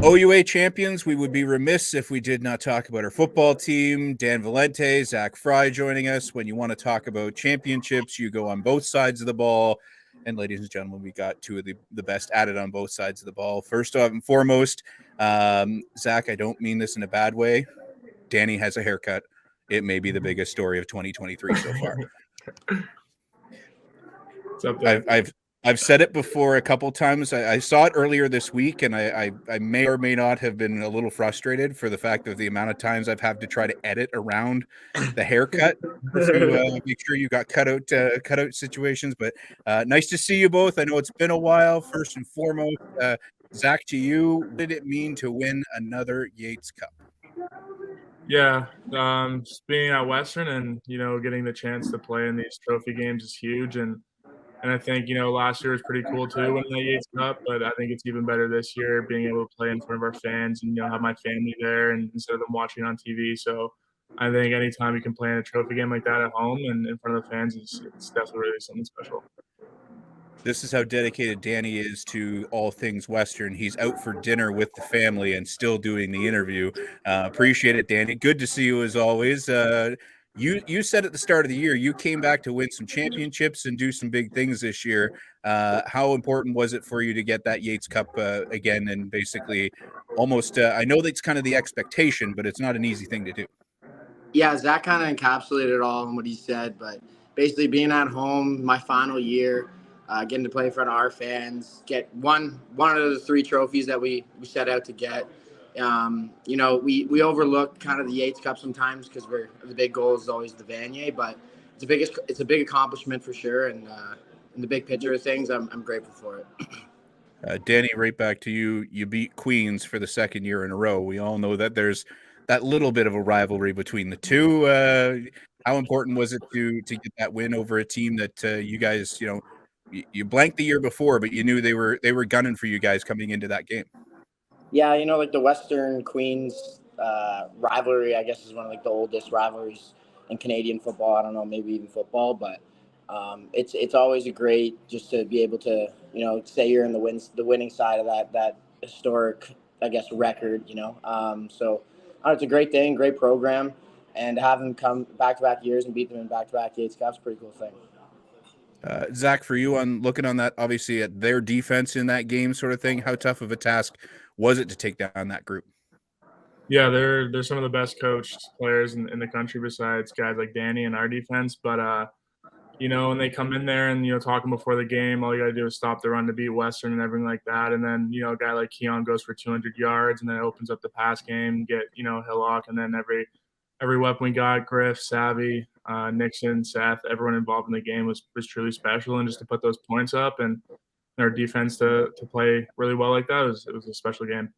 OUA champions, we would be remiss if we did not talk about our football team. Dan Valente, Zach Fry joining us. When you want to talk about championships, you go on both sides of the ball. And ladies and gentlemen, we got two of the best at it on both sides of the ball. First off and foremost, Zach, I don't mean this in a bad way. Danny has a haircut. It may be the biggest story of 2023 so far. What's up there? I've said it before a couple times. I saw it earlier this week, and I may or may not have been a little frustrated for the fact of the amount of times I've had to try to edit around the haircut to make sure you got cutout situations. But nice to see you both. I know it's been a while. First and foremost, Zach, to you, what did it mean to win another Yates Cup? Yeah, just being at Western and getting the chance to play in these trophy games is huge, and I think last year was pretty cool too winning the Yates Cup, but I think it's even better this year being able to play in front of our fans and have my family there and instead of them watching on TV. So I think anytime you can play in a trophy game like that at home and in front of the fans, it's definitely really something special. This is how dedicated Danny is to all things Western. He's out for dinner with the family and still doing the interview. Appreciate it, Danny. Good to see you as always. You said at the start of the year you came back to win some championships and do some big things this year. How important was it for you to get that Yates Cup again? And basically, almost I know that's kind of the expectation, but it's not an easy thing to do. Yeah, Zach kind of encapsulated it all in what he said. But basically, being at home, my final year, getting to play in front of our fans, get one of the three trophies that we set out to get. We overlook kind of the Yates Cup sometimes because the big goal is always the Vanier, but it's a big accomplishment for sure. And in the big picture of things, I'm grateful for it. Danny, right back to you. You beat Queens for the second year in a row. We all know that there's that little bit of a rivalry between the two. How important was it to get that win over a team that you guys, you blanked the year before, but you knew they were gunning for you guys coming into that game? Yeah, like the Western Queens rivalry, I guess, is one of the oldest rivalries in Canadian football. I don't know, maybe even football, but it's always a great just to be able to say you're in the winning side of that historic, I guess, record. So it's a great thing, great program, and to have them come back-to-back years and beat them in back-to-back Yates Cups, pretty cool thing. Zach, for you on looking on that, obviously at their defense in that game sort of thing, how tough of a task was it to take down that group? Yeah, they're some of the best coached players in the country besides guys like Danny and our defense. But, when they come in there and, talking before the game, all you got to do is stop the run to beat Western and everything like that. And then, a guy like Keon goes for 200 yards and then it opens up the pass game, get, Hillock, and then every weapon we got, Griff, Savvy, Nixon, Seth, everyone involved in the game was truly special. And just to put those points up and our defense to play really well like that, it was a special game.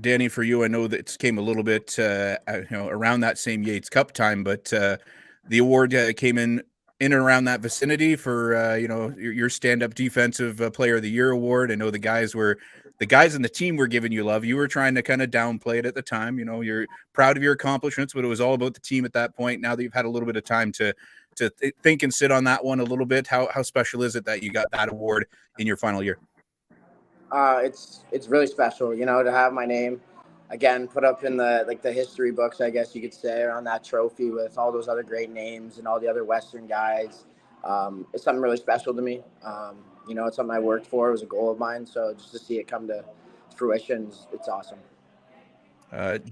Danny, for you, I know that it came a little bit around that same Yates Cup time, but the award came in and around that vicinity for your stand-up defensive player of the year award. I know the guys in the team were giving you love. You were trying to kind of downplay it at the time. You're proud of your accomplishments, but it was all about the team at that point. Now that you've had a little bit of time to think and sit on that one a little bit, how special is it that you got that award in your final year? It's really special, to have my name again put up in the history books, I guess you could say, on that trophy with all those other great names and all the other Western guys. It's something really special to me. It's something I worked for. It was a goal of mine. So just to see it come to fruition, it's awesome.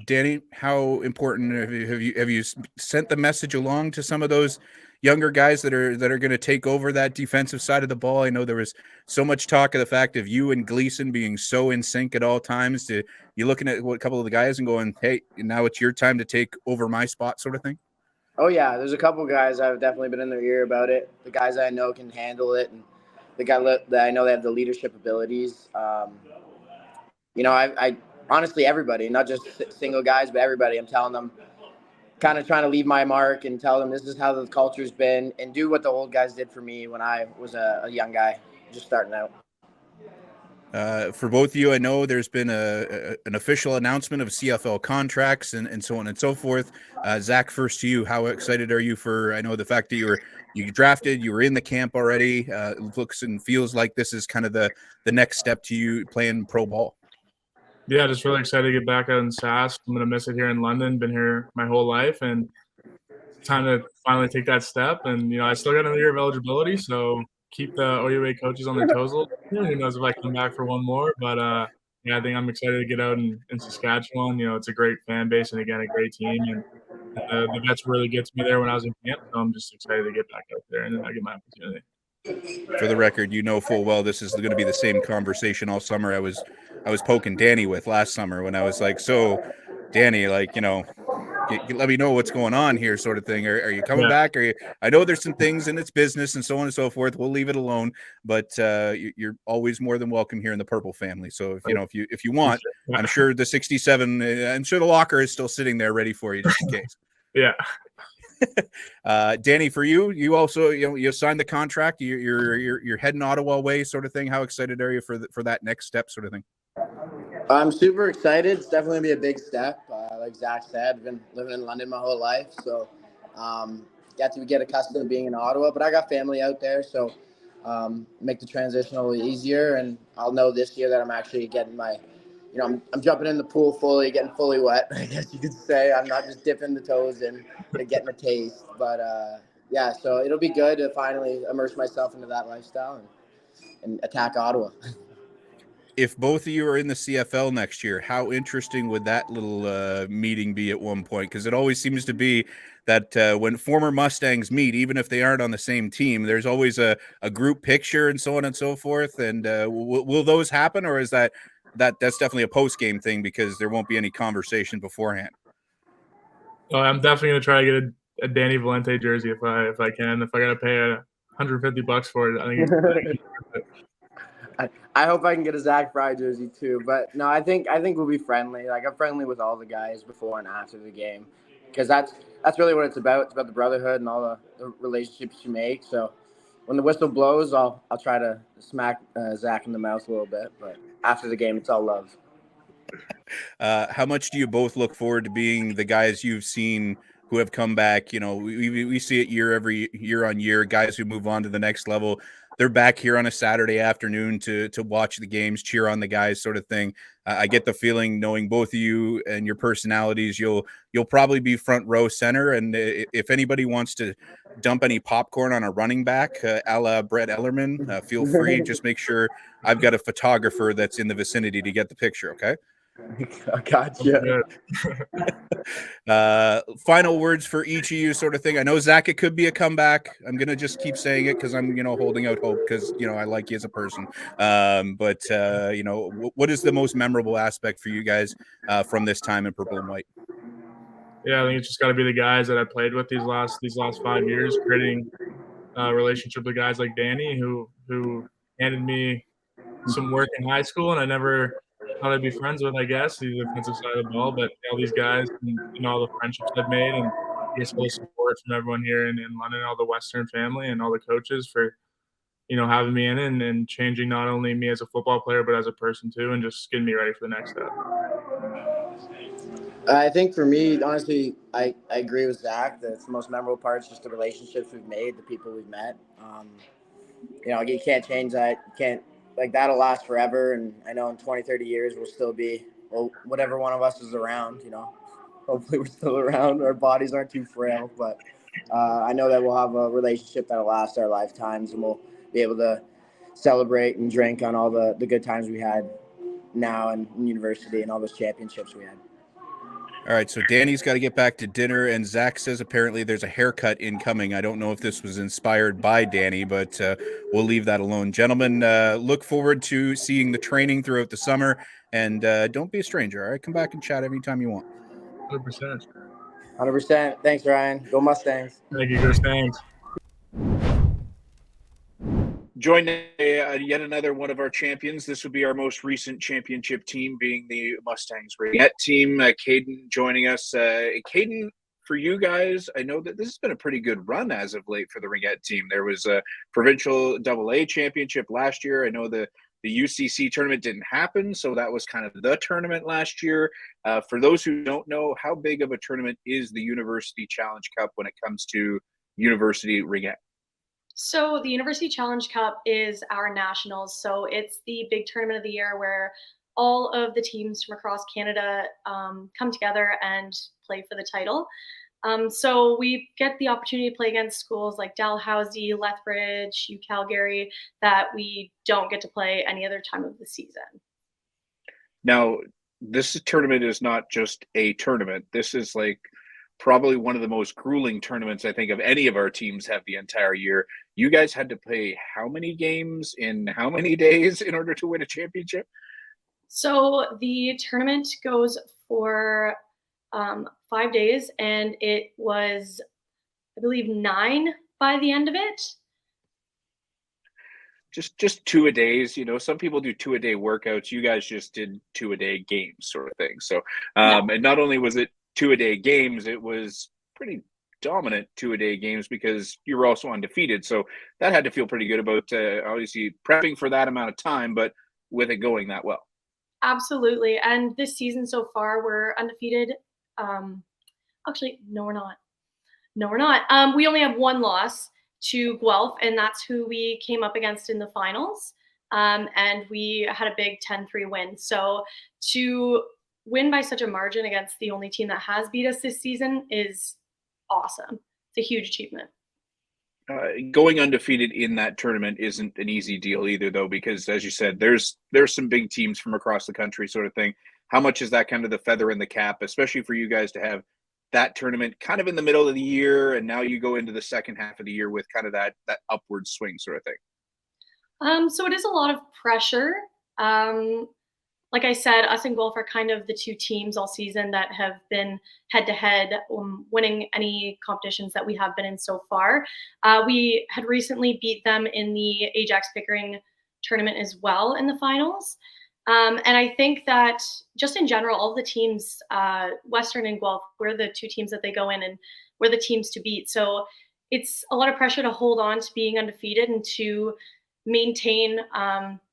Danny, how important have you sent the message along to some of those younger guys that are going to take over that defensive side of the ball? I know there was so much talk of the fact of you and Gleason being so in sync at all times. You looking at a couple of the guys and going, hey, now it's your time to take over my spot, sort of thing? Oh yeah, there's a couple of guys I've definitely been in their ear about it. The guys I know can handle it, and the guy that I know they have the leadership abilities. I honestly, everybody, not just single guys, but everybody, I'm telling them, kind of trying to leave my mark and tell them this is how the culture's been and do what the old guys did for me when I was a young guy just starting out. For both of you, I know there's been an official announcement of CFL contracts and so on and so forth. Zach, first to you, how excited are you for, I know the fact that you drafted, you were in the camp already. It looks and feels like this is kind of the next step to you playing pro ball. Yeah, just really excited to get back out in SAS. I'm going to miss it here in London. Been here my whole life, and it's time to finally take that step. And, I still got another year of eligibility, so keep the OUA coaches on their toes a little bit. Who knows if I come back for one more. But, I think I'm excited to get out in Saskatchewan. It's a great fan base and, again, a great team. And the vets were really good to me there when I was in camp, so I'm just excited to get back out there and I get my opportunity. For the record, full well this is going to be the same conversation all summer I was poking Danny with last summer when I was like, so Danny, let me know what's going on here, sort of thing. Are you coming back? I know there's some things in its business and so on and so forth. We'll leave it alone, but you're always more than welcome here in the Purple family. So if you want, I'm sure the 67, I'm sure the locker is still sitting there ready for you just in case. Yeah. Danny, for you also, you signed the contract. You're heading Ottawa way, sort of thing. How excited are you for that next step, sort of thing? I'm super excited. It's definitely gonna be a big step. Like Zach said, I've been living in London my whole life, so got to get accustomed to being in Ottawa. But I got family out there, so make the transition a little easier. And I'll know this year that I'm actually getting my, I'm jumping in the pool fully, getting fully wet, I guess you could say. I'm not just dipping the toes in and getting a taste. But so it'll be good to finally immerse myself into that lifestyle and attack Ottawa. If both of you are in the CFL next year, how interesting would that little meeting be at one point? Because it always seems to be that when former Mustangs meet, even if they aren't on the same team, there's always a group picture and so on and so forth. And will those happen, or is that's definitely a post-game thing because there won't be any conversation beforehand? Oh, I'm definitely going to try to get a Danny Valente jersey if I can. If I got to pay $150 for it, I think it's I hope I can get a Zach Fry jersey too, but no, I think we'll be friendly. Like, I'm friendly with all the guys before and after the game, because that's really what it's about. It's about the brotherhood and all the relationships you make. So when the whistle blows, I'll try to smack Zach in the mouth a little bit, but after the game, it's all love. How much do you both look forward to being the guys you've seen who have come back? We see it year on year, guys who move on to the next level. They're back here on a Saturday afternoon to watch the games, cheer on the guys, sort of thing. I get the feeling, knowing both of you and your personalities, you'll probably be front row center. And if anybody wants to dump any popcorn on a running back, a la Brett Ellerman, feel free. Just make sure I've got a photographer that's in the vicinity to get the picture. Okay. I got you. Final words for each of you, sort of thing. I know, Zach, it could be a comeback. I'm gonna just keep saying it because I'm holding out hope because I like you as a person. But what is the most memorable aspect for you guys from this time in Purple and White? Yeah, I think it's just got to be the guys that I played with these last 5 years, creating a relationship with guys like Danny who handed me some work in high school, and I never thought I'd be friends with, I guess, the defensive side of the ball. But all these guys and all the friendships I've made, and I guess all the support from everyone here in London, all the Western family and all the coaches for, having me in and changing not only me as a football player, but as a person too, and just getting me ready for the next step. I think for me, honestly, I agree with Zach that it's the most memorable part is just the relationships we've made, the people we've met. You can't change that. You can't, that'll last forever. And I know in 20, 30 years, we'll still be, whatever one of us is around, hopefully we're still around. Our bodies aren't too frail, but I know that we'll have a relationship that'll last our lifetimes, and we'll be able to celebrate and drink on all the good times we had now in university and all those championships we had. All right, so Danny's got to get back to dinner, and Zach says apparently there's a haircut incoming. I don't know if this was inspired by Danny, but we'll leave that alone. Gentlemen, look forward to seeing the training throughout the summer, and don't be a stranger, all right? Come back and chat anytime you want. 100%. 100%. Thanks, Ryan. Go Mustangs. Thank you. Go Mustangs. Joined yet another one of our champions. This would be our most recent championship team, being the Mustangs Ringette team. Caden joining us. Caden, for you guys, I know that this has been a pretty good run as of late for the Ringette team. There was a provincial AA championship last year. I know the UCC tournament didn't happen, so that was kind of the tournament last year. For those who don't know, how big of a tournament is the University Challenge Cup when it comes to University Ringette? So the University Challenge Cup is our nationals. So it's the big tournament of the year where all of the teams from across Canada come together and play for the title. So we get the opportunity to play against schools like Dalhousie, Lethbridge, UCalgary that we don't get to play any other time of the season. Now, this tournament is not just a tournament. This is like probably one of the most grueling tournaments I think of any of our teams have the entire year. You guys had to play how many games in how many days in order to win a championship? So the tournament goes for 5 days, and it was, I believe, 9 by the end of it. Just 2-a-days. You know, some people do 2-a-day workouts. You guys just did 2-a-day games sort of thing. So, and not only was it 2-a-day games, it was pretty dominant 2-a-day games because you were also undefeated. So that had to feel pretty good about obviously prepping for that amount of time, but with it going that well. Absolutely. And this season so far, we're undefeated. Actually, no, we're not. No, we're not. We only have one loss to Guelph, and that's who we came up against in the finals. And we had a big 10-3 win. So to win by such a margin against the only team that has beat us this season is awesome. It's a huge achievement. Going undefeated in that tournament isn't an easy deal either, though, because as you said, there's some big teams from across the country sort of thing. How much is that kind of the feather in the cap, especially for you guys to have that tournament kind of in the middle of the year, and now you go into the second half of the year with kind of that upward swing sort of thing? So it is a lot of pressure. Like I said, us and Guelph are kind of the two teams all season that have been head-to-head, winning any competitions that we have been in so far. We had recently beat them in the Ajax Pickering tournament as well in the finals. And I think that just in general, all the teams, Western and Guelph, we're the two teams that they go in, and we're the teams to beat. So it's a lot of pressure to hold on to being undefeated and to maintain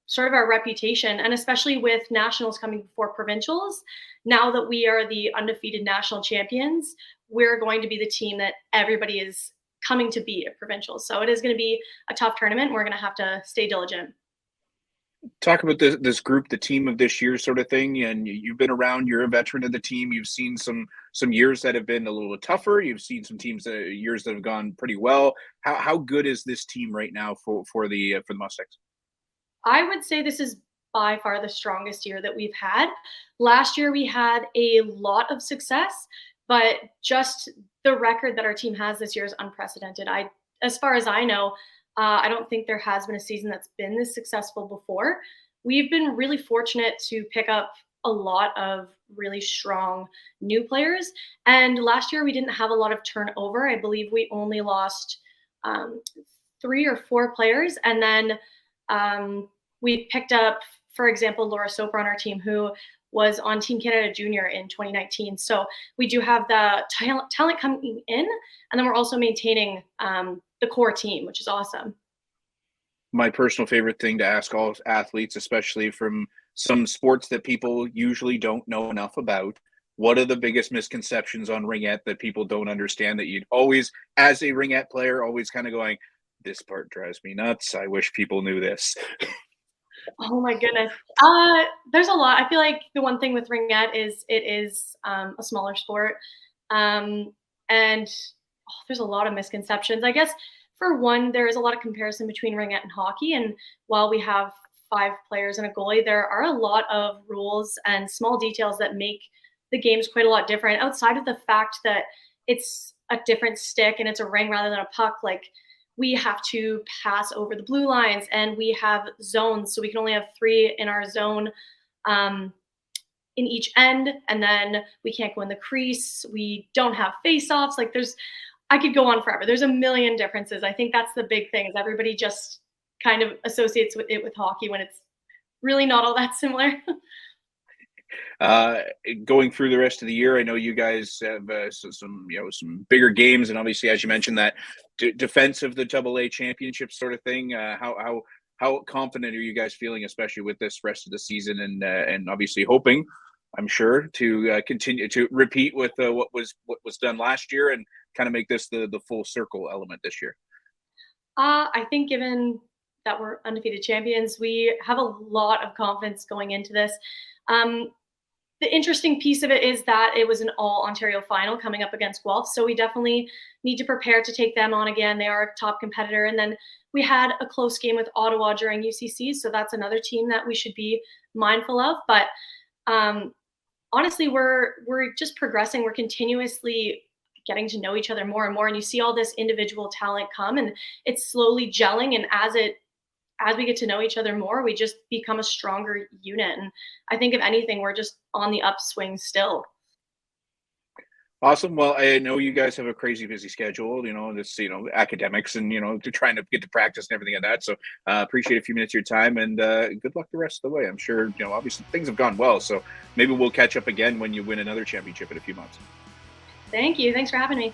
sort of our reputation, and especially with nationals coming before provincials. Now that we are the undefeated national champions, we're going to be the team that everybody is coming to beat at provincials. So it is going to be a tough tournament. We're going to have to stay diligent. Talk about this group, the team of this year sort of thing. And you've been around, you're a veteran of the team. You've seen some years that have been a little tougher. You've seen some years that have gone pretty well. How good is this team right now for the Mustangs? I would say this is by far the strongest year that we've had. Last year we had a lot of success, but just the record that our team has this year is unprecedented. As far as I know, I don't think there has been a season that's been this successful before. We've been really fortunate to pick up a lot of really strong new players. And last year we didn't have a lot of turnover. I believe we only lost 3 or 4 players. And then we picked up, for example, Laura Soper on our team, who was on Team Canada Junior in 2019. So we do have the talent coming in, and then we're also maintaining the core team, which is awesome. My personal favorite thing to ask all athletes, especially from some sports that people usually don't know enough about, what are the biggest misconceptions on Ringette that people don't understand that you'd always, as a Ringette player, always kind of going, this part drives me nuts. I wish people knew this. Oh my goodness. There's a lot. I feel like the one thing with Ringette is it is a smaller sport. And there's a lot of misconceptions. I guess for one, there is a lot of comparison between Ringette and hockey. And while we have 5 players and a goalie, there are a lot of rules and small details that make the games quite a lot different, outside of the fact that it's a different stick and it's a ring rather than a puck. Like, we have to pass over the blue lines, and we have zones. So we can only have 3 in our zone in each end. And then we can't go in the crease. We don't have face-offs. Like, I could go on forever. There's a million differences. I think that's the big thing, is everybody just kind of associates with it with hockey when it's really not all that similar. Going through the rest of the year, I know you guys have some bigger games, and obviously, as you mentioned, that defense of the OUA Championships sort of thing. How confident are you guys feeling, especially with this rest of the season, and obviously hoping, I'm sure, to continue to repeat with what was done last year and kind of make this the full circle element this year? I think given that we're undefeated champions, we have a lot of confidence going into this. The interesting piece of it is that it was an all Ontario final coming up against Guelph. So we definitely need to prepare to take them on again. They are a top competitor. And then we had a close game with Ottawa during UCC. So that's another team that we should be mindful of. But honestly, we're just progressing. We're continuously getting to know each other more and more. And you see all this individual talent come, and it's slowly gelling. And as we get to know each other more, we just become a stronger unit. And I think if anything, we're just on the upswing still. Awesome. Well, I know you guys have a crazy busy schedule, this, academics and, to trying to get to practice and everything like that. So appreciate a few minutes of your time, and good luck the rest of the way. I'm sure, obviously things have gone well. So maybe we'll catch up again when you win another championship in a few months. Thank you. Thanks for having me.